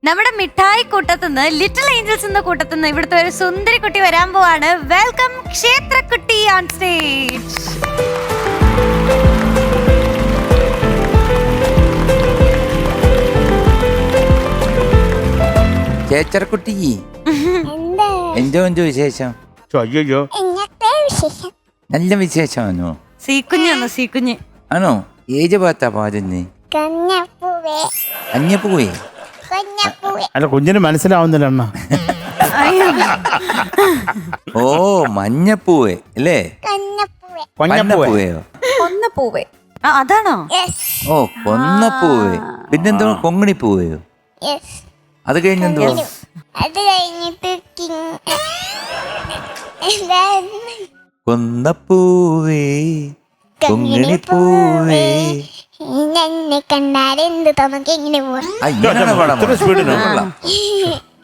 നമ്മുടെ മിഠായി കൂട്ടത്തുനിന്ന് little Angeles എന്ന കൂട്ടത്തുനിന്ന് ഇവിടുത്തെ ഒരു സുന്ദരി കുട്ടി വരാൻ പോവാണ്. വെൽക്കം ക്ഷേത്രക്കുട്ടി ഓൺ സ്റ്റേജ്. ചേച്ചർക്കുട്ടി എന്തോ വിശേഷം? നല്ല വിശേഷമാണോ? സീക്കുഞ്ഞ് ആണോ? ഏജ് ഭാത്താ പാടുന്നേ? കഞ്ഞപ്പൂവേ? അല്ല, കുഞ്ഞിന് മനസ്സിലാവുന്നില്ല അണ്ണ. ഓ, മഞ്ഞപ്പൂവേ അല്ലേ? കൊന്നപ്പൂവയോ? അതാണോ? ഓ, കൊന്നപ്പൂവേ. പിന്നെന്തോ കൊങ്ങിണിപ്പൂവയോ? അത് കഴിഞ്ഞെന്തോ? അത് കഴിഞ്ഞിട്ട് കൊന്നപ്പൂവേ കൊങ്ങിണിപ്പൂവേ. എന്നെ കണ്ടാലെന്ത് നമുക്ക് എങ്ങനെ പോവാം?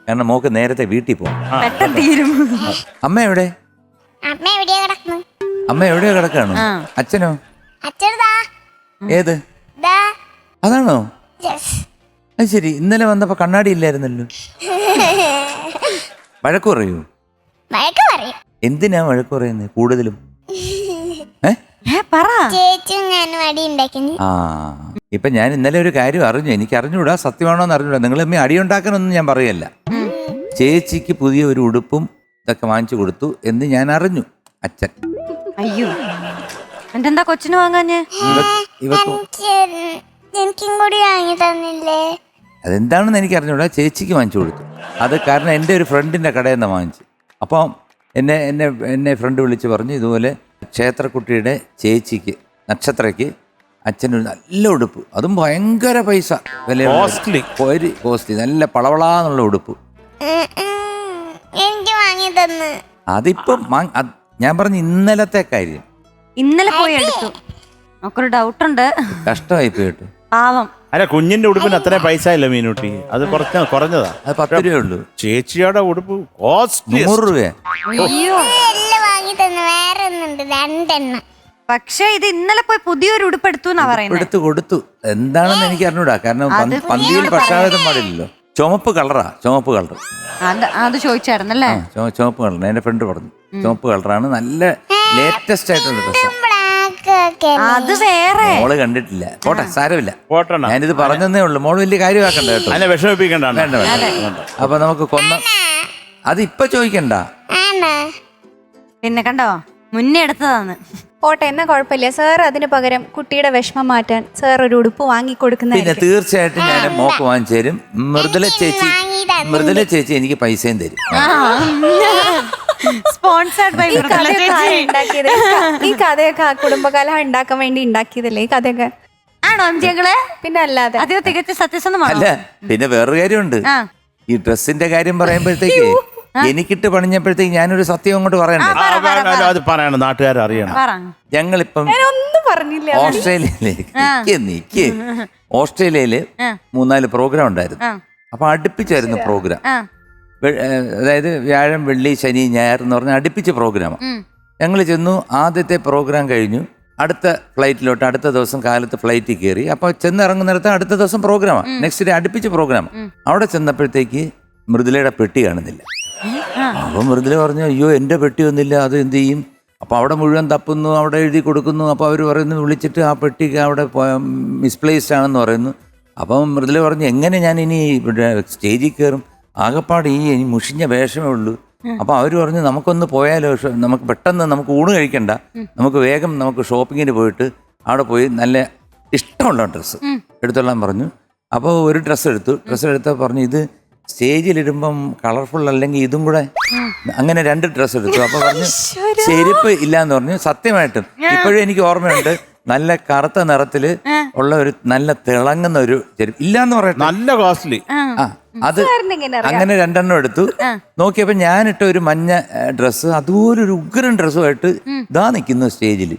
കാരണം മോക്ക് നേരത്തെ വീട്ടിൽ പോകും. അമ്മ എവിടെ? അമ്മ എവിടെയാ കിടക്കുന്നു? അമ്മ എവിടെയോ കിടക്കാണോ? അച്ഛനോ? അച്ഛനതാ. ഏത്? അതാണോ? അത് ശരി. ഇന്നലെ വന്നപ്പോ കണ്ണാടി ഇല്ലായിരുന്നല്ലോ. വഴക്ക് പറയൂ? വഴക്ക് പറയും. എന്തിനാ വഴക്ക് പറയുന്നത് കൂടുതലും? ചേച്ചിയും ഞാനും അടി ഉണ്ടാക്കുന്നു. ആ, ഇപ്പൊ ഞാൻ ഇന്നലെ ഒരു കാര്യം അറിഞ്ഞു. എനിക്ക് അറിഞ്ഞൂടാ, സത്യമാണോന്ന് അറിഞ്ഞൂടാ. നിങ്ങൾ അമ്മ അടിയുണ്ടാക്കാനൊന്നും ഞാൻ പറയല്ല. ചേച്ചിക്ക് പുതിയ ഒരു ഉടുപ്പും ഇതൊക്കെ വാങ്ങിച്ചു കൊടുത്തു എന്ന് ഞാൻ അറിഞ്ഞു. അച്ഛൻ അയ്യോ, എന്താ കൊച്ചിന് വാങ്ങാഞ്ഞേ? എനിക്കും കൂടി വാങ്ങി തന്നില്ലേ? അതെന്താണെന്ന് എനിക്ക് അറിഞ്ഞൂടാ. ചേച്ചിക്ക് വാങ്ങിച്ചു കൊടുത്തു. അത് കാരണം എൻ്റെ ഒരു ഫ്രണ്ടിൻ്റെ കടയിൽ നിന്ന് വാങ്ങിച്ചു. അപ്പം എന്നെ ഫ്രണ്ട് വിളിച്ച് പറഞ്ഞു, ഇതുപോലെ ക്ഷേത്രക്കുട്ടിയുടെ ചേച്ചിക്ക് നക്ഷത്രയ്ക്ക് അച്ഛനൊരു നല്ല ഉടുപ്പ്, അതും ഭയങ്കര പൈസ വില, കോസ്റ്റ്ലി, നല്ല പളവളാന്നുള്ള ഉടുപ്പ് എനിക്ക് വാങ്ങി തന്നു. അതിപ്പം ഞാൻ പറഞ്ഞു ഇന്നലത്തെ കാര്യം. ഇന്നലെ പോയി എടുത്തു. നമുക്കൊരു ഡൗട്ടുണ്ട്. കഷ്ടമായി പോയിട്ട് പാവം. അല്ല, കുഞ്ഞിന്റെ ഉടുപ്പിന് അത്ര പൈസ ഇല്ല മീനുട്ടി. അത് കുറഞ്ഞതാ. അത് 10 രൂപയുള്ളൂ. ചേച്ചിയുടെ ഉടുപ്പ് 100 രൂപ. അയ്യോ, എല്ലാം വാങ്ങി തന്നു. വേറെ ഒന്നുണ്ട്, 2 എണ്ണം. പക്ഷെ ഇത് ഇന്നലെ പോയി പുതിയൊരു ഉടുപ്പ് എടുത്തു എന്നാ പറയുന്നത്. കൊടുത്തു എന്താണെന്ന് എനിക്ക് അറിഞ്ഞൂടാ. കാരണം പന്തിയിൽ പക്ഷാഭേദം പാടില്ലല്ലോ. ചുമപ്പ് കളർ. അത് ചോദിച്ചായിരുന്നല്ലേ? ചുമപ്പ് കളർ. എന്റെ ഫ്രണ്ട് പറഞ്ഞു ചുമപ്പ് കളറാണ്, നല്ല ലേറ്റസ്റ്റ് ആയിട്ടുള്ള ഡ്രസ്സ്. അത് വേറെ മോള് കണ്ടിട്ടില്ല. പോട്ടെ, സാരമില്ല. പോട്ടെ, ഞാനിത് പറഞ്ഞതേ ഉള്ളൂ. മോള് വലിയ കാര്യമാക്കണ്ട കേട്ടോ. അല്ല, വിഷമിപ്പിക്കണ്ട. വേണ്ട. അപ്പൊ നമുക്ക് അത് ഇപ്പൊ ചോദിക്കണ്ട. പിന്നെ കണ്ടോ, മുന്നേ എടുത്തതാണ്. പോട്ടെ, എന്നാ കുഴപ്പമില്ല സാർ. അതിന് പകരം കുട്ടിയുടെ വിഷമം മാറ്റാൻ സാർ ഒരു ഉടുപ്പ് വാങ്ങിക്കൊടുക്കുന്ന. പിന്നെ തീർച്ചയായിട്ടും ഞാൻ മോക്ക് വാങ്ങിച്ചു തരും. മൃദുല ചേച്ചി എനിക്ക് പൈസയും തരും. സ്പോൺസർഡ് ബൈ ഈ കഥയൊക്കെ കുടുംബകലഹം ഉണ്ടാക്കാൻ വേണ്ടി ഉണ്ടാക്കിയതല്ലേ ഈ കഥയൊക്കെ? ആണോ അഞ്ചികളെ? പിന്നെ അല്ലാതെ അത് തികച്ച സത്യസന്ധമാണ്. അല്ല, പിന്നെ വേറൊരു കാര്യമുണ്ട്. ഈ ഡ്രസ്സിന്റെ കാര്യം പറയുമ്പോഴത്തേക്ക് എനിക്കിട്ട് പണിഞ്ഞപ്പോഴത്തേക്ക് ഞാനൊരു സത്യം അങ്ങോട്ട് പറയണ്ടേ? അത് പറയണം, നാട്ടുകാർ അറിയണം. ഞങ്ങളിപ്പം ഒന്നും പറഞ്ഞില്ല. ഓസ്ട്രേലിയയില് 3-4 പ്രോഗ്രാം ഉണ്ടായിരുന്നു. അപ്പൊ അടുപ്പിച്ചായിരുന്നു പ്രോഗ്രാം. അതായത് വ്യാഴം, വെള്ളി, ശനി, ഞായർ എന്ന് പറഞ്ഞാൽ അടുപ്പിച്ച് പ്രോഗ്രാം. ഞങ്ങൾ ചെന്നു. ആദ്യത്തെ പ്രോഗ്രാം കഴിഞ്ഞു. അടുത്ത ഫ്ലൈറ്റിലോട്ട് അടുത്ത ദിവസം കാലത്ത് ഫ്ലൈറ്റിൽ കയറി. അപ്പോൾ ചെന്നിറങ്ങുന്നിടത്ത് അടുത്ത ദിവസം പ്രോഗ്രാമാണ്. നെക്സ്റ്റ് ഡേ അടുപ്പിച്ച് പ്രോഗ്രാം. അവിടെ ചെന്നപ്പോഴത്തേക്ക് മൃദുലയുടെ പെട്ടി കാണുന്നില്ല. അപ്പോൾ മൃദുല പറഞ്ഞു, അയ്യോ എൻ്റെ പെട്ടി ഒന്നില്ല, അത് എന്ത് ചെയ്യും? അപ്പോൾ അവിടെ മുഴുവൻ തപ്പുന്നു, അവിടെ എഴുതി കൊടുക്കുന്നു. അപ്പോൾ അവർ പറയുന്നു, വിളിച്ചിട്ട് ആ പെട്ടിക്ക് അവിടെ മിസ്പ്ലേസ്ഡ് ആണെന്ന് പറയുന്നു. അപ്പം മൃദുല പറഞ്ഞു, എങ്ങനെ ഞാൻ ഇനി സ്റ്റേജിൽ കയറും? ആകപ്പാട് ഈ മുഷിഞ്ഞ വേഷമേ ഉള്ളൂ. അപ്പോൾ അവർ പറഞ്ഞു, നമുക്കൊന്ന് പോയാലോ? നമുക്ക് പെട്ടെന്ന് നമുക്ക് ഊണ് കഴിക്കണ്ട, നമുക്ക് വേഗം നമുക്ക് ഷോപ്പിങ്ങിന് പോയിട്ട് അവിടെ പോയി നല്ല ഇഷ്ടമുള്ള ഡ്രസ്സ് എടുത്തോളാൻ പറഞ്ഞു. അപ്പോൾ ഒരു ഡ്രസ്സ് എടുത്തപ്പോൾ പറഞ്ഞു, ഇത് സ്റ്റേജിലിടുമ്പം കളർഫുൾ അല്ലെങ്കിൽ ഇതും കൂടെ, അങ്ങനെ 2 ഡ്രസ്സ് എടുത്തു. അപ്പോൾ പറഞ്ഞു ചെരുപ്പ് ഇല്ലാന്ന് പറഞ്ഞു. സത്യമായിട്ടും ഇപ്പോഴും എനിക്ക് ഓർമ്മയുണ്ട്, നല്ല കറുത്ത നിറത്തില് ഉള്ള ഒരു നല്ല തിളങ്ങുന്ന ഒരു ചെരുപ്പ്. ഇല്ലാന്ന് പറയട്ടെ, നല്ല കോസ്റ്റ്ലി. അത് അങ്ങനെ 2 എണ്ണം എടുത്തു. നോക്കിയപ്പോ ഞാനിട്ട ഒരു മഞ്ഞ ഡ്രസ്സ് അതുപോലൊരു ഉഗ്രൻ ഡ്രസ്സുമായിട്ട് ഇതാ നിൽക്കുന്നു സ്റ്റേജിൽ.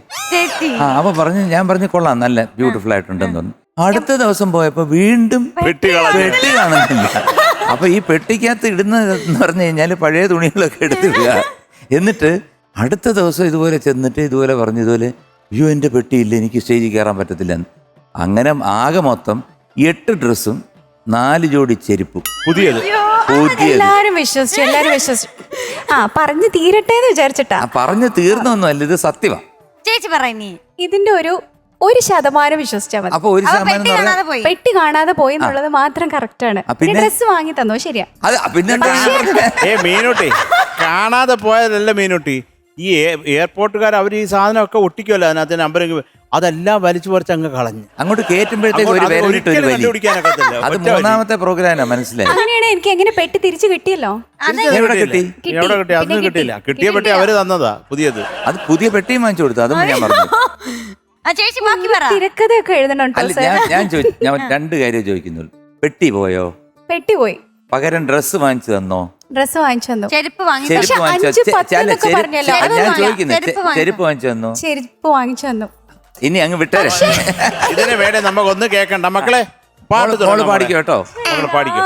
അപ്പൊ ഞാൻ പറഞ്ഞു കൊള്ളാം, നല്ല ബ്യൂട്ടിഫുൾ ആയിട്ടുണ്ടെന്ന് പറഞ്ഞു. അടുത്ത ദിവസം പോയപ്പോ വീണ്ടും പെട്ടി കാണുന്നില്ല. അപ്പൊ ഈ പെട്ടിക്കകത്ത് ഇടുന്നതെന്ന് പറഞ്ഞു കഴിഞ്ഞാല് പഴയ തുണികളൊക്കെ എടുത്തിടുക. എന്നിട്ട് അടുത്ത ദിവസം ഇതുപോലെ ചെന്നിട്ട് ഇതുപോലെ പറഞ്ഞു, ഇതുപോലെ അയ്യോ എൻ്റെ പെട്ടിയില്ല, എനിക്ക് സ്റ്റേജിൽ കയറാൻ പറ്റത്തില്ല. അങ്ങനെ ആകെ മൊത്തം 8 ഡ്രസ്സും 4 ജോഡി ചെരുപ്പ്. പുതിയത്. എല്ലാരും വിശ്വസിച്ചു. ആ പറഞ്ഞു തീരട്ടെ എന്ന് വിചാരിച്ചിട്ടാ. പറഞ്ഞു തീർന്നൊന്നുമല്ല, ഇത് സത്യമാണ്. ചേച്ചി പറയണി ഇതിന്റെ 1% വിശ്വസിച്ചാൽ മതി. അപ്പൊ 1% പെട്ടി കാണാതെ പോയി. പെട്ടി കാണാതെ പോയി എന്നുള്ളത് മാത്രം കറക്റ്റ് ആണ്. പിന്നെ ഡ്രസ് വാങ്ങി തന്നോ, ശരിയാ. പിന്നെ മീനുട്ടി കാണാതെ പോയതല്ല മീനുട്ടി. ഈ എയർപോർട്ടുകാർ അവർ ഈ സാധനമൊക്കെ ഒട്ടിക്കുമല്ലോ, അതിനകത്ത് നമ്പർ, അതെല്ലാം വലിച്ചു പറിച്ച് അങ്ങ് കളഞ്ഞു. അങ്ങോട്ട് കയറ്റുമ്പോഴത്തേക്ക് ഒരു വിരലിട്ട് ഒരു വലി. അത് 3ാമത്തെ പ്രോഗ്രാമാണ്, മനസ്സിലായി. അങ്ങനെയാണ് എനിക്ക് എങ്ങനെ പെട്ടി തിരിച്ചു കിട്ടിയല്ലോ. എവിടെ കിട്ടി? എവിടെ കിട്ടി? അതൊന്നും കിട്ടിയില്ല. കിട്ടിയ പെട്ടി അവര് തന്നതാ പുതിയത്. അത് പുതിയ പെട്ടിയും വാങ്ങിച്ചു കൊടുത്തു, അതും ഞാൻ പറഞ്ഞു. ചേച്ചി ബാക്കി പറ. തിരക്കഥയൊക്കെ എഴുതണുണ്ടോ? അല്ല, ഞാൻ 2 കാര്യം ചോദിക്കുന്നുള്ളൂ. പെട്ടി പോയോ? പെട്ടി പോയി. പകരം ഡ്രസ്സ് വാങ്ങിച്ചു തന്നോ? ഡ്രസ് വാങ്ങിച്ചു തന്നു. ചെരുപ്പ് വാങ്ങി ചെരുപ്പ് വാങ്ങിച്ചു പറഞ്ഞല്ലോ. ഞാൻ ചോദിക്കുന്നത്, ചെരുപ്പ് വാങ്ങിച്ചു തന്നോ? ചെരുപ്പ് വാങ്ങിച്ചു തന്നു. ഇനി അങ്ങ് വിട്ടേരെ. ഇതിന് വേണേ നമുക്ക് ഒന്ന് കേക്കണ്ട മക്കളെ. പാട്ട് പാടിക്കോ കേട്ടോ. പാടിക്കോ.